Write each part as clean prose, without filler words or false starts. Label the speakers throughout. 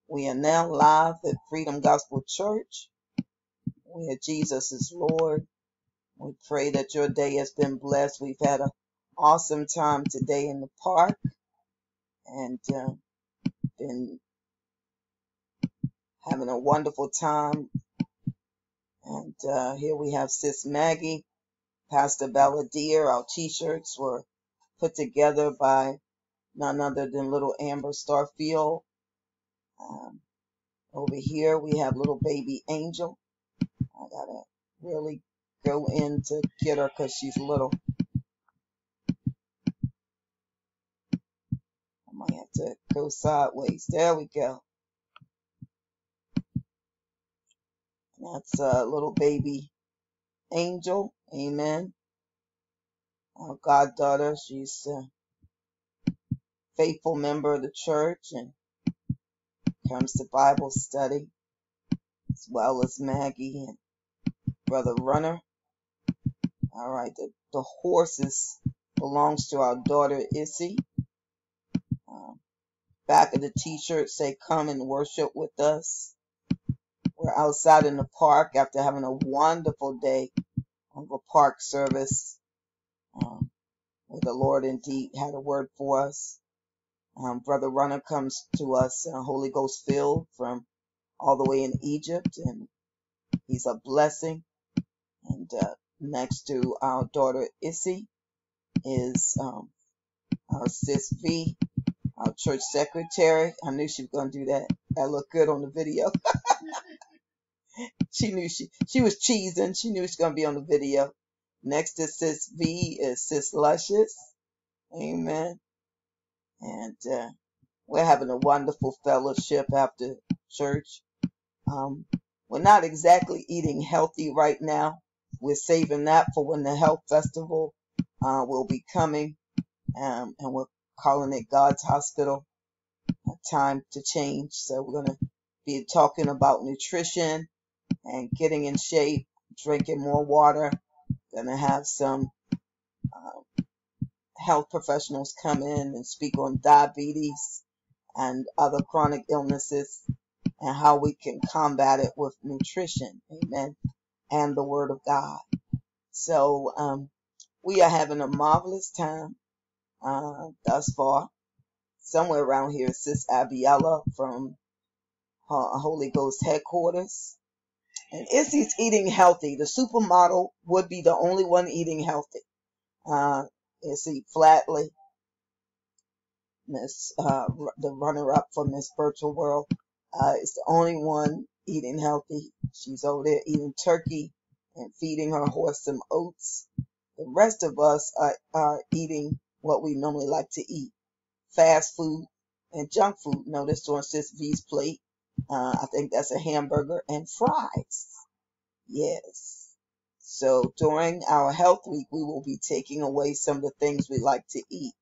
Speaker 1: We are now live at Freedom Gospel Church, where Jesus is Lord. We pray that your day has been blessed. We've had an awesome time today in the park and been having a wonderful time. And here we have Sis Maggie, Pastor Balladeer. Our t-shirts were put together by none other than little Amber Starfield. Over here we have little baby Angel. I gotta really go in to get her because she's little. I might have to go sideways. There we go. That's little baby Angel. Amen. Our goddaughter. She's a faithful member of the church and comes to Bible study, as well as Maggie and Brother Runner. All right, the horses belongs to our daughter Issy. Back of the t-shirt say, "Come and worship with us." We're outside in the park after having a wonderful day of a park service, where the Lord indeed had a word for us. Brother Runner comes to us Holy Ghost filled from all the way in Egypt, and he's a blessing. And next to our daughter Issy is our Sis V, our church secretary. I knew she was going to do that. That looked good on the video. She knew she was cheesing. She knew she was going to be on the video. Next to Sis V is Sis Luscious. Amen. And we're having a wonderful fellowship after church. We're not exactly eating healthy right now. We're saving that for when the health festival will be coming. And we're calling it God's Hospital. A time to change. So we're going to be talking about nutrition and getting in shape, drinking more water. Going to have some health professionals come in and speak on diabetes and other chronic illnesses and how we can combat it with nutrition, amen, and the Word of God. So we are having a marvelous time thus far. Somewhere around here is Sis Abiella from Holy Ghost headquarters. And Issy's eating healthy. The supermodel would be the only one eating healthy. Issy Flatley, the runner-up for Miss Virtual World, is the only one eating healthy. She's over there eating turkey and feeding her horse some oats. The rest of us are eating what we normally like to eat. Fast food and junk food. Notice on Sis V's plate, I think that's a hamburger and fries. Yes. So during our health week, we will be taking away some of the things we like to eat.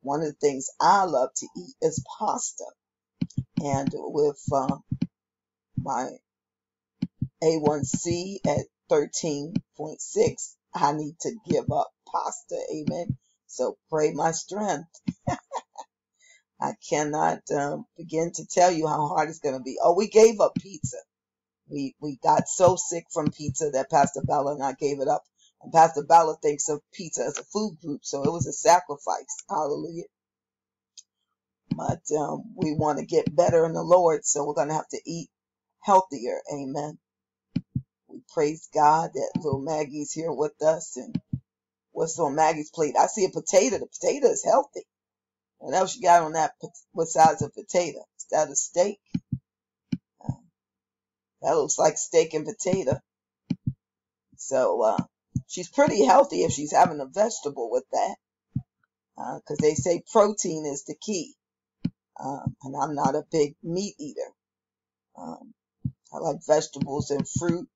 Speaker 1: One of the things I love to eat is pasta. And with my A1C at 13.6, I need to give up pasta. Amen. So pray my strength. I cannot begin to tell you how hard it's going to be. Oh, we gave up pizza. We got so sick from pizza that Pastor Bella and I gave it up. And Pastor Bella thinks of pizza as a food group, so it was a sacrifice. Hallelujah. But we want to get better in the Lord, so we're going to have to eat healthier. Amen. We praise God that little Maggie's here with us. And what's on Maggie's plate? I see a potato. The potato is healthy. What else you got on that besides a potato? Is that a steak? That looks like steak and potato. So she's pretty healthy if she's having a vegetable with that. Because they say protein is the key. And I'm not a big meat eater. I like vegetables and fruit.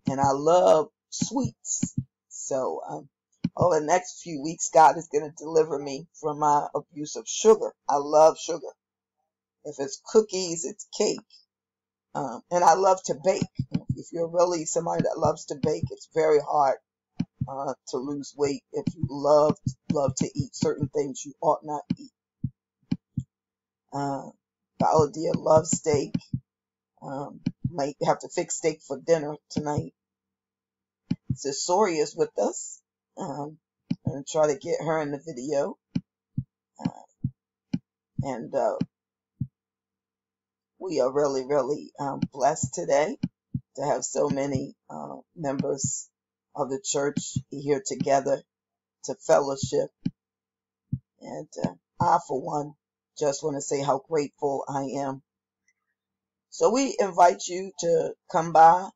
Speaker 1: And I love sweets. So over the next few weeks, God is going to deliver me from my abuse of sugar. I love sugar. If it's cookies, it's cake. And I love to bake. If you're really somebody that loves to bake, it's very hard to lose weight if you love to eat certain things you ought not eat. Valor Dear loves steak. Might have to fix steak for dinner tonight. Sisori is with us. I'm going to try to get her in the video. And we are really, really blessed today to have so many members of the church here together to fellowship. And I, for one, just want to say how grateful I am. So we invite you to come by.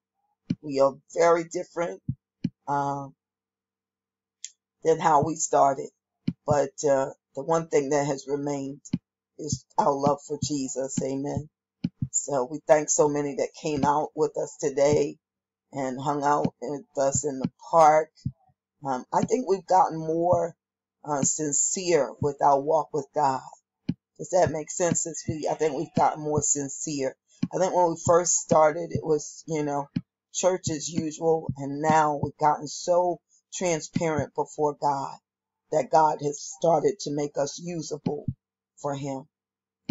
Speaker 1: We are very different than how we started. But the one thing that has remained is our love for Jesus. Amen. So we thank so many that came out with us today and hung out with us in the park. I think we've gotten more sincere with our walk with God. Does that make sense? I think we've gotten more sincere. I think when we first started, it was, church as usual. And now we've gotten so transparent before God that God has started to make us usable for Him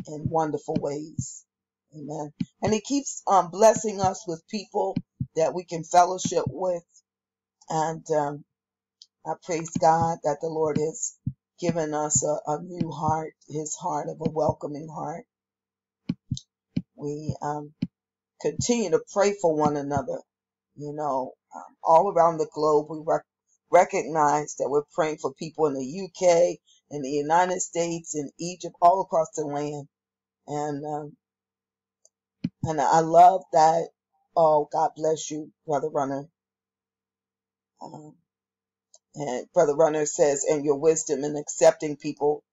Speaker 1: in wonderful ways. Amen. And He keeps blessing us with people that we can fellowship with. And I praise God that the Lord has given us a new heart, His heart of a welcoming heart. We continue to pray for one another. All around the globe, we recognize that we're praying for people in the UK, in the United States, in Egypt, all across the land. And I love that. Oh, God bless you, Brother Runner. And Brother Runner says, and your wisdom in accepting people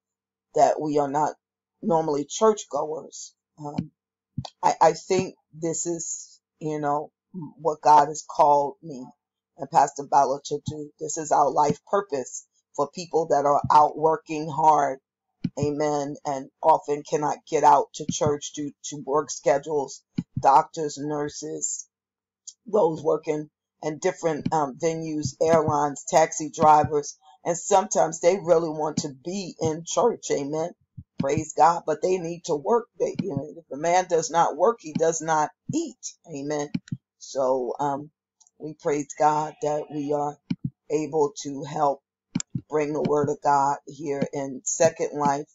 Speaker 1: that we are not normally churchgoers. I think this is, what God has called me and Pastor Bella to do. This is our life purpose for people that are out working hard. Amen. And often cannot get out to church due to work schedules, doctors, nurses, those working in different venues, airlines, taxi drivers. And sometimes they really want to be in church. Amen. Praise God. But they need to work. If a man does not work, he does not eat. Amen. So we praise God that we are able to help bring the word of God here in Second Life,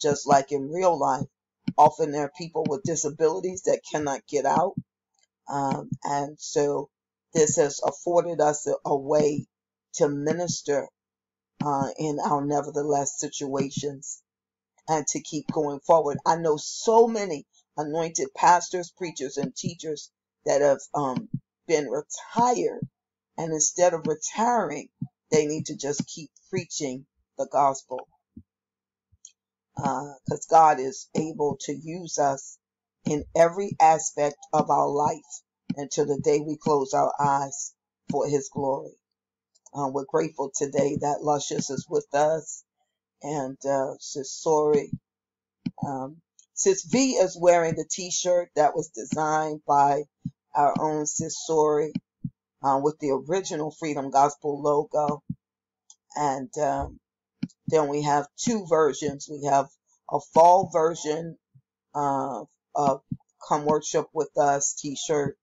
Speaker 1: just like in real life. Often there are people with disabilities that cannot get out. And so this has afforded us a way to minister in our nevertheless situations and to keep going forward. I know so many anointed pastors, preachers, and teachers that have been retired, and instead of retiring, they need to just keep preaching the gospel, because God is able to use us in every aspect of our life until the day we close our eyes for His glory. We're grateful today that Luscious is with us, and Sisori. Sis V is wearing the t-shirt that was designed by our own Sisori with the original Freedom Gospel logo. And then we have two versions. We have a fall version of Come Worship With Us t-shirt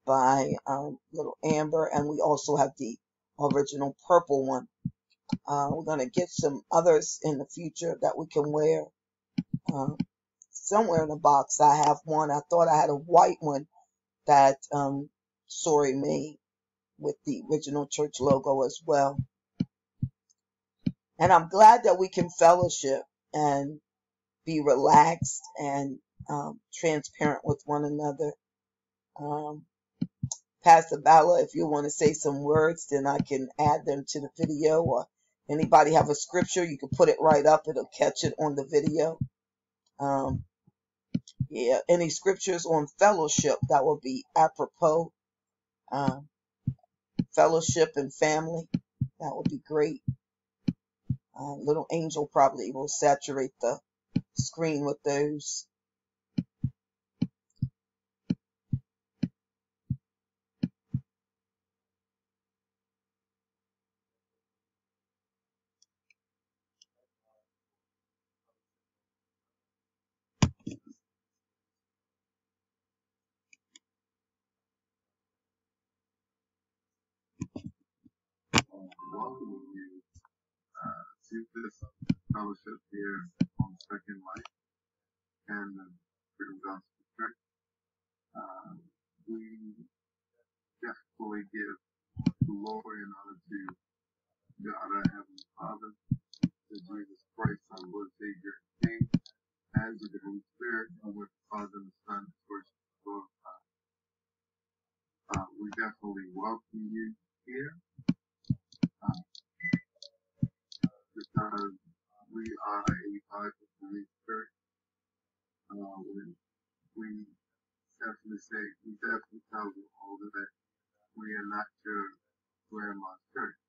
Speaker 1: by Little Amber, and we also have the original purple one. We're going to get some others in the future that we can wear. Somewhere in the box I have one. I thought I had a white one that Sori made with the original church logo as well. And I'm glad that we can fellowship and be relaxed and transparent with one another. Pastor Bala, if you want to say some words, then I can add them to the video, or anybody have a scripture, you can put it right up. It'll catch it on the video. Any scriptures on fellowship, that will be apropos. Fellowship and family, that would be great. Little Angel probably will saturate the screen with those.
Speaker 2: welcoming you to this fellowship here on Second Life and the Freedom Gospel Church. We definitely give glory and honor to God, our Heavenly Father, to Jesus Christ, our Lord, Savior, and King, and to the Holy Spirit, and with the Father and the Son, and worship and glorify. We definitely welcome you here because we are a Bible believing church. We definitely tell you all that we are not your grandma's church.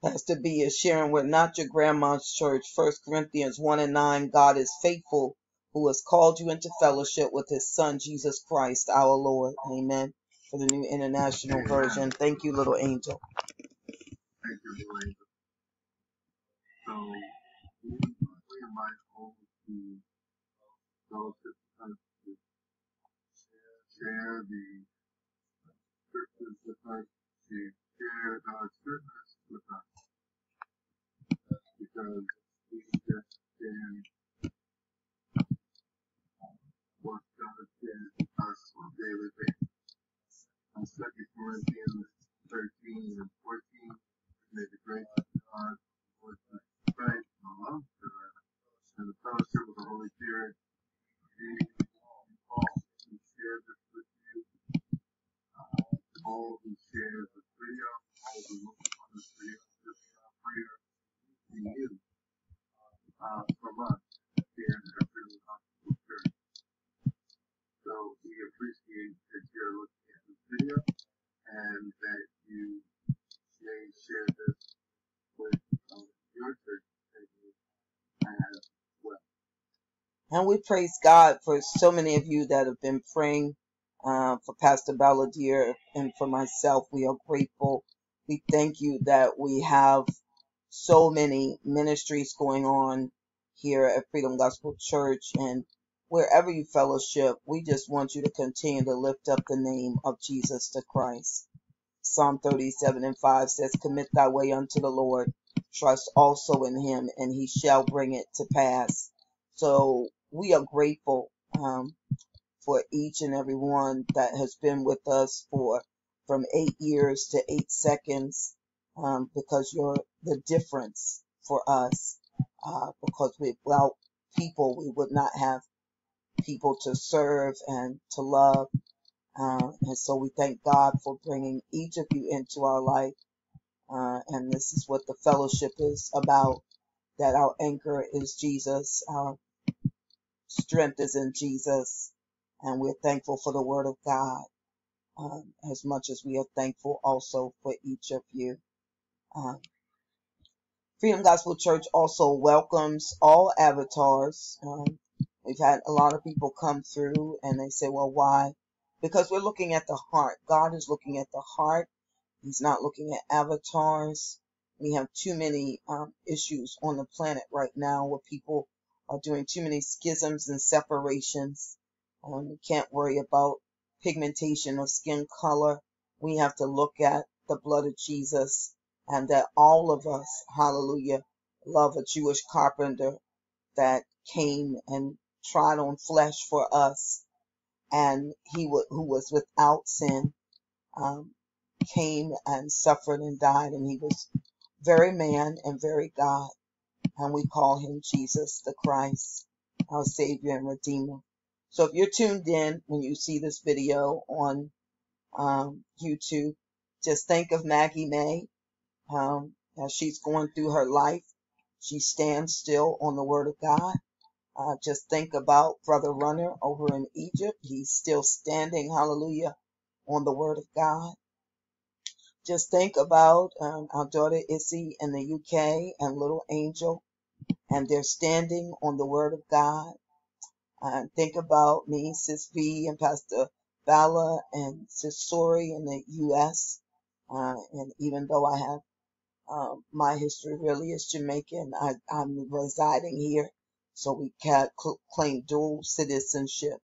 Speaker 1: Pastor B is sharing, we're not your grandma's church. 1 Corinthians 1:9, God is faithful, who has called you into fellowship with his son, Jesus Christ, our Lord. Amen. For the New International Version. Thank you, little angel.
Speaker 2: Thank you, little angel. So, we invite all to fellowship with us, to share the scriptures with us, to share God's goodness with us, because we understand what God says to us on a daily basis. On 2 Corinthians 13 and 14, may the grace of God, Lord Jesus Christ, and the love of God, and the fellowship of the Holy Spirit be with all who share this with you, all who share this video, all who look on this video, just prayer to you from us here in the Freedom Gospel Church. So we appreciate that you're looking at this video and that you may share this with your church as well.
Speaker 1: And we praise God for so many of you that have been praying for Pastor Balladeer and for myself. We are grateful. We thank you that we have so many ministries going on here at Freedom Gospel Church, and wherever you fellowship, we just want you to continue to lift up the name of Jesus the Christ. Psalm 37:5 says, commit thy way unto the Lord, trust also in him, and he shall bring it to pass. So we are grateful for each and every one that has been with us from 8 years to 8 seconds, because you're the difference for us, because without people, we would not have people to serve and to love. And so we thank God for bringing each of you into our life. And this is what the fellowship is about, that our anchor is Jesus, our strength is in Jesus, and we're thankful for the Word of God, as much as we are thankful also for each of you. Freedom Gospel Church also welcomes all avatars. We've had a lot of people come through and they say, well, why? Because we're looking at the heart. God is looking at the heart. He's not looking at avatars. We have too many issues on the planet right now where people are doing too many schisms and separations. We can't worry about pigmentation or skin color. We have to look at the blood of Jesus, and that all of us, hallelujah, love a Jewish carpenter that came and trod on flesh for us, and who was without sin, came and suffered and died, and he was very man and very God, and we call him Jesus the Christ, our Savior and Redeemer. So if you're tuned in when you see this video on YouTube, just think of Maggie May, as she's going through her life. She stands still on the Word of God. Just think about Brother Runner over in Egypt. He's still standing, hallelujah, on the Word of God. Just think about our daughter Issy in the UK and little Angel, and they're standing on the Word of God. Think about me, Sis V, and Pastor Bala and Sis Sori in the US. And even though I have my history really is Jamaican, I'm residing here, so we can claim dual citizenship.